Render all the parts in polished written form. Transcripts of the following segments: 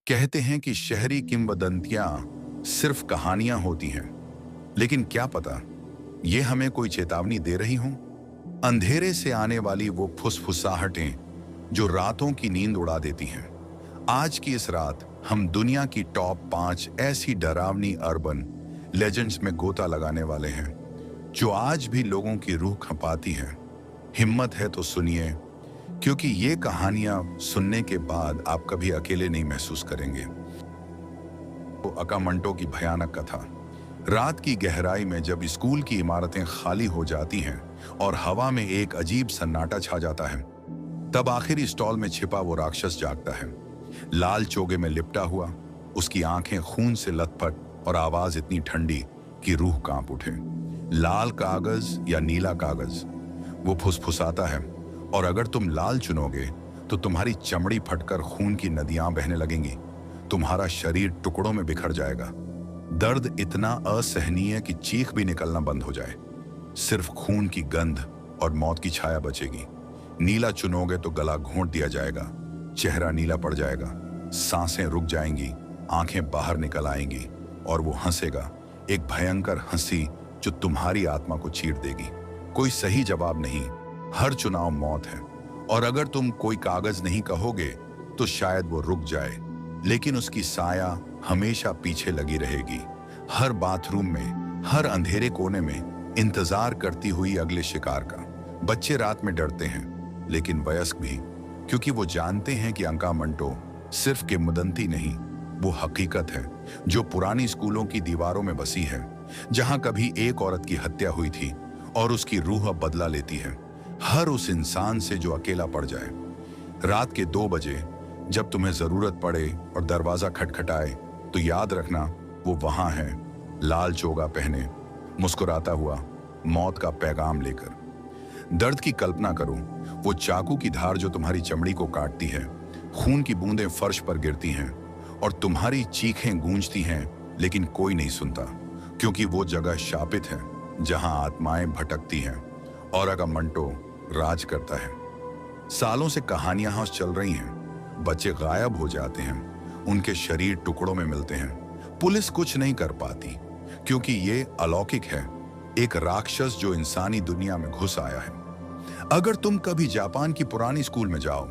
कहते हैं कि शहरी किंवदंतियां सिर्फ कहानियां होती हैं, लेकिन क्या पता ये हमें कोई चेतावनी दे रही हों। अंधेरे से आने वाली वो फुसफुसाहटें जो रातों की नींद उड़ा देती हैं। आज की इस रात हम दुनिया की टॉप 5 ऐसी डरावनी अर्बन लेजेंड्स में गोता लगाने वाले हैं जो आज भी लोगों की रूह खपाती हैं। हिम्मत है तो सुनिए, क्योंकि ये कहानियां सुनने के बाद आप कभी अकेले नहीं महसूस करेंगे। तो अकामंटो की भयानक कथा। रात की गहराई में जब स्कूल की इमारतें खाली हो जाती हैं और हवा में एक अजीब सन्नाटा छा जाता है, तब आखिरी स्टॉल में छिपा वो राक्षस जागता है। लाल चोगे में लिपटा हुआ, उसकी आंखें खून से लथपथ और आवाज इतनी ठंडी कि रूह कांप उठे। लाल कागज या नीला कागज, वो फुसफुसाता है, और अगर तुम लाल चुनोगे तो तुम्हारी चमड़ी फटकर खून की नदियां बहने लगेंगी। तुम्हारा शरीर टुकड़ों में बिखर जाएगा। दर्द इतना असहनीय कि चीख भी निकलना बंद हो जाए। सिर्फ खून की गंध और मौत की छाया बचेगी। नीला चुनोगे तो गला घोंट दिया जाएगा, चेहरा नीला पड़ जाएगा, सांसें रुक जाएंगी, आंखें बाहर निकल आएंगी, और वो हंसेगा, एक भयंकर हंसी जो तुम्हारी आत्मा को चीर देगी। कोई सही जवाब नहीं, हर चुनाव मौत है। और अगर तुम कोई कागज नहीं कहोगे तो शायद वो रुक जाए, लेकिन उसकी साया हमेशा पीछे लगी रहेगी। हर बाथरूम में, हर अंधेरे कोने में, इंतजार करती हुई अगले शिकार का। बच्चे रात में डरते हैं, लेकिन वयस्क भी, क्योंकि वो जानते हैं कि अकामंटो सिर्फ किंवदंती नहीं, वो हकीकत है जो पुरानी स्कूलों की दीवारों में बसी है, जहां कभी एक औरत की हत्या हुई थी और उसकी रूह अब बदला लेती है हर उस इंसान से जो अकेला पड़ जाए। रात के 2 बजे जब तुम्हें जरूरत पड़े और दरवाजा खटखटाए, तो याद रखना वो वहां है, लाल चोगा पहने, मुस्कुराता हुआ, मौत का पैगाम लेकर। दर्द की कल्पना करो, वो चाकू की धार जो तुम्हारी चमड़ी को काटती है, खून की बूंदें फर्श पर गिरती हैं और तुम्हारी चीखें गूंजती हैं, लेकिन कोई नहीं सुनता, क्योंकि वो जगह शापित है जहां आत्माएं भटकती हैं और अकामंटो राज करता है। सालों से कहानियां हाउस चल रही हैं, बच्चे गायब हो जाते हैं, उनके शरीर टुकड़ों में मिलते हैं। पुलिस कुछ नहीं कर पाती, क्योंकि ये अलौकिक है, एक राक्षस जो इंसानी दुनिया में घुस आया है। अगर तुम कभी जापान की पुरानी स्कूल में जाओ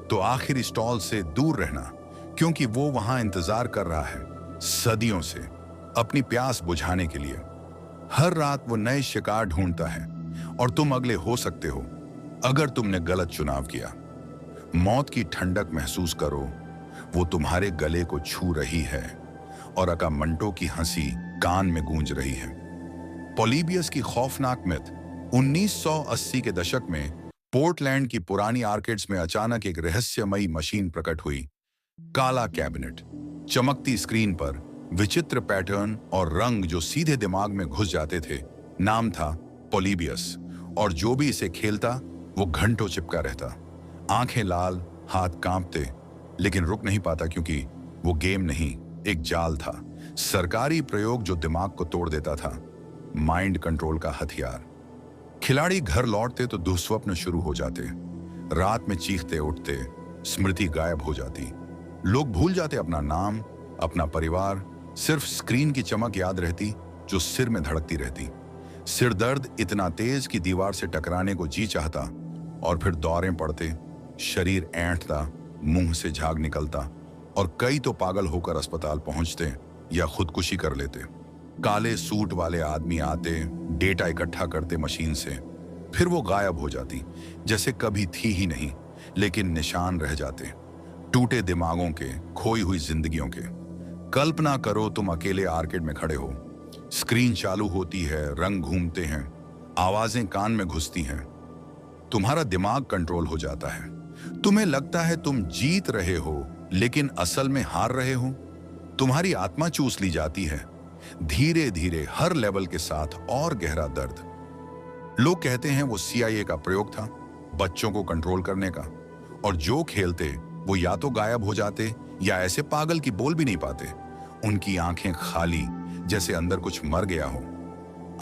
तो आखिरी स्टॉल से दूर रहना, क्योंकि वो वहां इंतजार कर रहा है सदियों से अपनी प्यास बुझाने के लिए। हर रात वो नए शिकार ढूंढता है और तुम अगले हो सकते हो अगर तुमने गलत चुनाव किया। मौत की ठंडक महसूस करो, वो तुम्हारे गले को छू रही है और अकामंटो की हंसी कान में गूंज रही है। पोलिबियस की खौफनाक मिथ। 1980 के दशक में पोर्टलैंड की पुरानी आर्केड्स में अचानक एक रहस्यमयी मशीन प्रकट हुई। काला कैबिनेट, चमकती स्क्रीन पर विचित्र पैटर्न और रंग जो सीधे दिमाग में घुस जाते थे। नाम था पोलिबियस, और जो भी इसे खेलता वो घंटों चिपका रहता। आंखें लाल, हाथ कांपते, लेकिन रुक नहीं पाता, क्योंकि वो गेम नहीं, एक जाल था। सरकारी प्रयोग जो दिमाग को तोड़ देता था, माइंड कंट्रोल का हथियार। खिलाड़ी घर लौटते तो दुस्वप्न शुरू हो जाते, रात में चीखते उठते, स्मृति गायब हो जाती। लोग भूल जाते अपना नाम, अपना परिवार, सिर्फ स्क्रीन की चमक याद रहती जो सिर में धड़कती रहती। सिर दर्द इतना तेज कि दीवार से टकराने को जी चाहता, और फिर दौरें पड़ते, शरीर ऐंठता, मुंह से झाग निकलता, और कई तो पागल होकर अस्पताल पहुंचते या खुदकुशी कर लेते। काले सूट वाले आदमी आते, डेटा इकट्ठा करते मशीन से, फिर वो गायब हो जाती, जैसे कभी थी ही नहीं, लेकिन निशान रह जाते, टूटे दिमागों के, खोई हुई जिंदगियों के। कल्पना करो तुम अकेले आर्केड में खड़े हो, स्क्रीन चालू होती है, रंग घूमते हैं, आवाजें कान में घुसती हैं, तुम्हारा दिमाग कंट्रोल हो जाता है। तुम्हें लगता है तुम जीत रहे हो, लेकिन असल में हार रहे हो। तुम्हारी आत्मा चूस ली जाती है, धीरे धीरे, हर लेवल के साथ और गहरा दर्द। लोग कहते हैं वो CIA का प्रयोग था, बच्चों को कंट्रोल करने का, और जो खेलते वो या तो गायब हो जाते या ऐसे पागल कि बोल भी नहीं पाते, उनकी आंखें खाली, जैसे अंदर कुछ मर गया हो।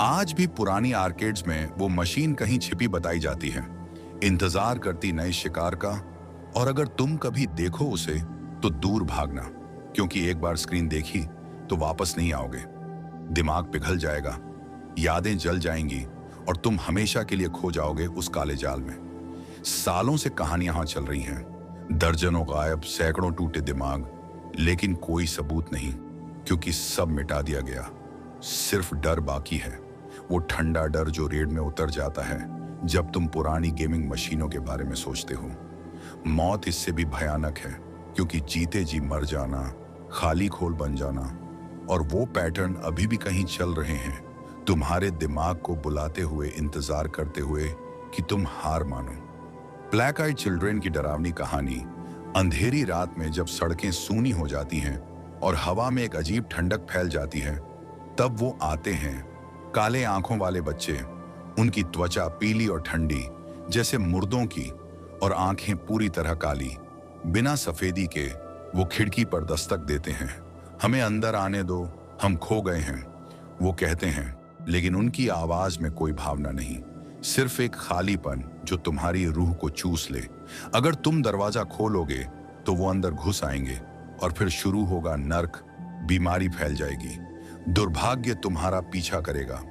आज भी पुरानी आर्केड्स में वो मशीन कहीं छिपी बताई जाती है, इंतजार करती नए शिकार का, और अगर तुम कभी देखो उसे तो दूर भागना, क्योंकि एक बार स्क्रीन देखी तो वापस नहीं आओगे। दिमाग पिघल जाएगा, यादें जल जाएंगी और तुम हमेशा के लिए खो जाओगे उस काले जाल में। सालों से कहानियां यहां चल रही हैं, दर्जनों गायब, सैकड़ों टूटे दिमाग, लेकिन कोई सबूत नहीं, क्योंकि सब मिटा दिया गया। सिर्फ डर बाकी है, वो ठंडा डर जो रेड में उतर जाता है जब तुम पुरानी गेमिंग मशीनों के बारे में सोचते हो। मौत इससे भी भयानक है, क्योंकि जीते जी मर जाना, खाली खोल बन जाना, और वो पैटर्न अभी भी कहीं चल रहे हैं, तुम्हारे दिमाग को बुलाते हुए, इंतजार करते हुए कि तुम हार मानो। ब्लैक आइड चिल्ड्रन की डरावनी कहानी। अंधेरी रात में जब सड़कें सूनी हो जाती हैं और हवा में एक अजीब ठंडक फैल जाती है, तब वो आते हैं, काले आंखों वाले बच्चे। उनकी त्वचा पीली और ठंडी जैसे मुर्दों की, और आंखें पूरी तरह काली। बिना सफेदी के वो खिड़की पर दस्तक देते हैं। हमें अंदर आने दो, हम खो गए हैं, वो कहते हैं, लेकिन उनकी आवाज में कोई भावना नहीं, सिर्फ एक खालीपन जो तुम्हारी रूह को चूस ले। अगर तुम दरवाजा खोलोगे तो वो अंदर घुस आएंगे और फिर शुरू होगा नर्क। बीमारी फैल जाएगी, दुर्भाग्य तुम्हारा पीछा करेगा,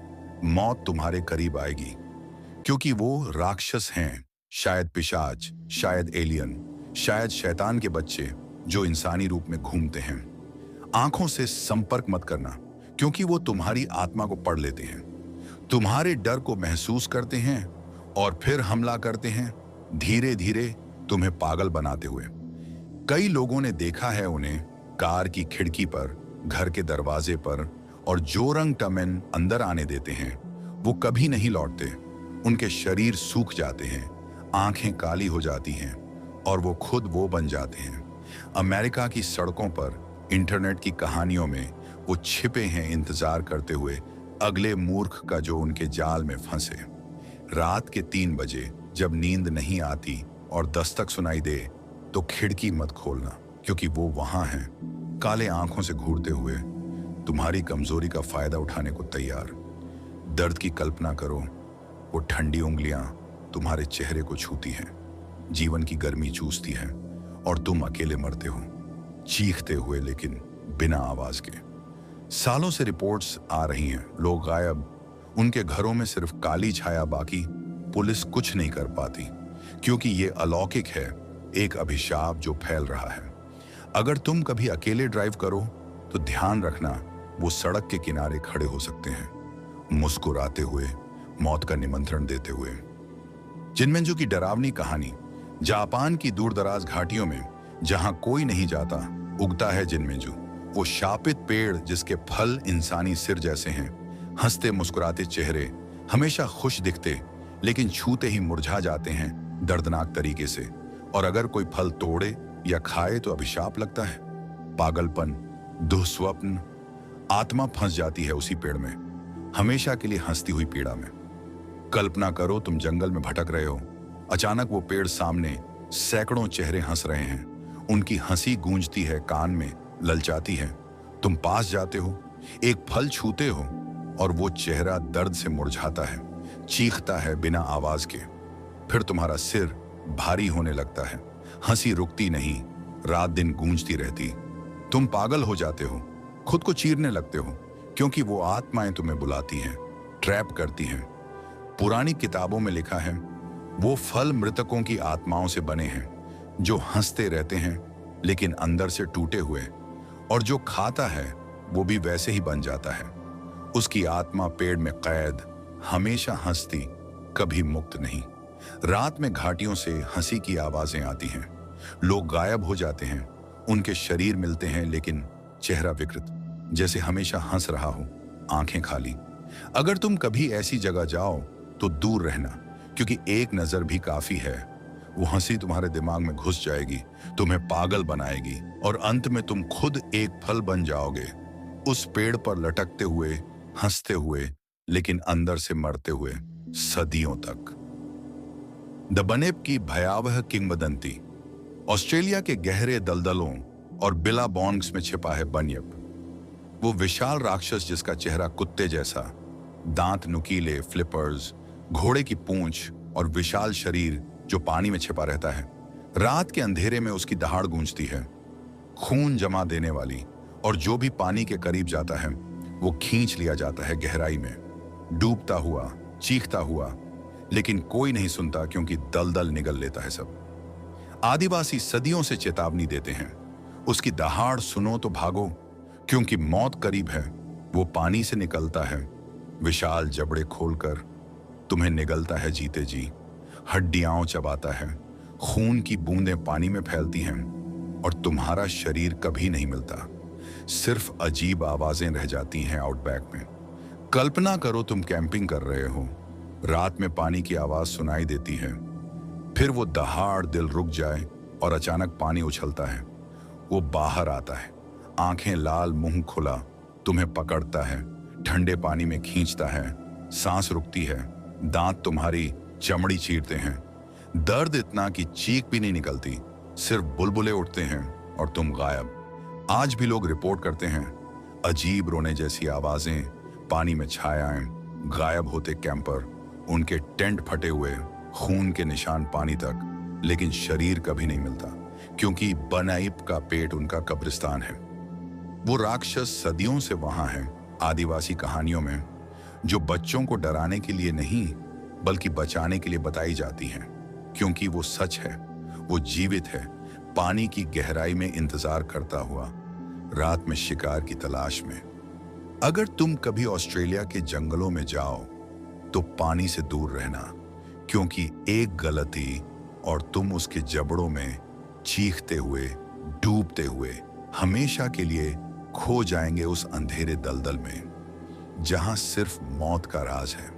मौत तुम्हारे करीब आएगी, क्योंकि वो राक्षस हैं, शायद पिशाच, शायद एलियन, शायद शैतान के बच्चे जो इंसानी रूप में घूमते हैं। आंखों से संपर्क मत करना, क्योंकि वो तुम्हारी आत्मा को पढ़ लेते हैं, तुम्हारे डर को महसूस करते हैं और फिर हमला करते हैं, धीरे धीरे तुम्हें पागल बनाते हुए। कई लोगों ने देखा है उन्हें कार की खिड़की पर, घर के दरवाजे पर, और जो रंग टमेन अंदर आने देते हैं वो कभी नहीं लौटते। उनके शरीर सूख जाते हैं, आंखें काली हो जाती हैं और वो खुद वो बन जाते हैं। अमेरिका की सड़कों पर, इंटरनेट की कहानियों में वो छिपे हैं, इंतजार करते हुए अगले मूर्ख का जो उनके जाल में फंसे। रात के 3 बजे जब नींद नहीं आती और दस्तक सुनाई दे तो खिड़की मत खोलना, क्योंकि वो वहां हैं, काले आंखों से घूरते हुए, तुम्हारी कमजोरी का फायदा उठाने को तैयार। दर्द की कल्पना करो, वो ठंडी उंगलियां तुम्हारे चेहरे को छूती हैं, जीवन की गर्मी चूसती है और तुम अकेले मरते हो, चीखते हुए लेकिन बिना आवाज के। सालों से रिपोर्ट्स आ रही हैं, लोग गायब, उनके घरों में सिर्फ काली छाया बाकी। पुलिस कुछ नहीं कर पाती, क्योंकि ये अलौकिक है, एक अभिशाप जो फैल रहा है। अगर तुम कभी अकेले ड्राइव करो तो ध्यान रखना, वो सड़क के किनारे खड़े हो सकते हैं, मुस्कुराते हुए, मौत का निमंत्रण देते हुए। जिनमेंजू की डरावनी कहानी। जापान की दूरदराज घाटियों में जहां कोई नहीं जाता, उगता है जिनमेंजू, वो शापित पेड़ जिसके फल इंसानी सिर जैसे हैं। हंसते मुस्कुराते चेहरे, हमेशा खुश दिखते, लेकिन छूते ही मुरझा जाते हैं दर्दनाक तरीके से। और अगर कोई फल तोड़े या खाए तो अभिशाप लगता है। पागलपन, दुःस्वप्न, आत्मा फंस जाती है उसी पेड़ में, हमेशा के लिए हंसती हुई पीड़ा में। कल्पना करो तुम जंगल में भटक रहे हो, अचानक वो पेड़ सामने, सैकड़ों चेहरे हंस रहे हैं, उनकी हंसी गूंजती है कान में, ललचाती है। तुम पास जाते हो, एक फल छूते हो और वो चेहरा दर्द से मुरझाता है, चीखता है बिना आवाज के। फिर तुम्हारा सिर भारी होने लगता है, हंसी रुकती नहीं, रात दिन गूंजती रहती। तुम पागल हो जाते हो, खुद को चीरने लगते हो, क्योंकि वो आत्माएं तुम्हें बुलाती हैं, ट्रैप करती हैं। पुरानी किताबों में लिखा है, वो फल मृतकों की आत्माओं से बने हैं, जो हंसते रहते हैं लेकिन अंदर से टूटे हुए, और जो खाता है वो भी वैसे ही बन जाता है। उसकी आत्मा पेड़ में कैद, हमेशा हंसती, कभी मुक्त नहीं। रात में घाटियों से हंसी की आवाजें आती हैं, लोग गायब हो जाते हैं, उनके शरीर मिलते हैं लेकिन चेहरा विकृत, जैसे हमेशा हंस रहा हो, आंखें खाली। अगर तुम कभी ऐसी जगह जाओ तो दूर रहना, क्योंकि एक नजर भी काफी है। वो हंसी तुम्हारे दिमाग में घुस जाएगी, तुम्हें पागल बनाएगी और अंत में तुम खुद एक फल बन जाओगे, उस पेड़ पर लटकते हुए, हंसते हुए, लेकिन अंदर से मरते हुए, सदियों तक। द बनेप की भयावह किंवदंती। ऑस्ट्रेलिया के गहरे दलदलों और बिलाबॉन्ग्स में छिपा है बनियप, वो विशाल राक्षस जिसका चेहरा कुत्ते जैसा, दांत नुकीले, फ्लिपर्स, घोड़े की पूंछ और विशाल शरीर जो पानी में छिपा रहता है। रात के अंधेरे में उसकी दहाड़ गूंजती है, खून जमा देने वाली, और जो भी पानी के करीब जाता है वो खींच लिया जाता है गहराई में, डूबता हुआ, चीखता हुआ। लेकिन कोई नहीं सुनता क्योंकि दलदल निगल लेता है सब। आदिवासी सदियों से चेतावनी देते हैं, उसकी दहाड़ सुनो तो भागो, क्योंकि मौत करीब है। वो पानी से निकलता है, विशाल जबड़े खोलकर तुम्हें निगलता है जीते जी, हड्डियां चबाता है, खून की बूंदें पानी में फैलती हैं और तुम्हारा शरीर कभी नहीं मिलता। सिर्फ अजीब आवाजें रह जाती हैं आउटबैक में। कल्पना करो तुम कैंपिंग कर रहे हो, रात में पानी की आवाज सुनाई देती है, फिर वो दहाड़ दिल रुक जाए और अचानक पानी उछलता है। वो बाहर आता है, आंखें लाल, मुंह खुला, तुम्हें पकड़ता है, ठंडे पानी में खींचता है, सांस रुकती है, दांत तुम्हारी चमड़ी चीरते हैं। दर्द इतना कि चीख भी नहीं निकलती, सिर्फ बुलबुले उठते हैं और तुम गायब। आज भी लोग रिपोर्ट करते हैं, अजीब रोने जैसी आवाजें, पानी में छायाएं, गायब होते कैंपर, उनके टेंट फटे हुए, खून के निशान पानी तक, लेकिन शरीर कभी नहीं मिलता, क्योंकि बनाइप का पेट उनका कब्रिस्तान है। वो राक्षस सदियों से वहां है, आदिवासी कहानियों में, जो बच्चों को डराने के लिए नहीं बल्कि बचाने के लिए बताई जाती हैं, क्योंकि वो सच है, वो जीवित है, पानी की गहराई में इंतजार करता हुआ, रात में शिकार की तलाश में। अगर तुम कभी ऑस्ट्रेलिया के जंगलों में जाओ तो पानी से दूर रहना, क्योंकि एक गलती और तुम उसके जबड़ों में चीखते हुए, डूबते हुए हमेशा के लिए खो जाएंगे उस अंधेरे दलदल में, जहां सिर्फ मौत का राज है।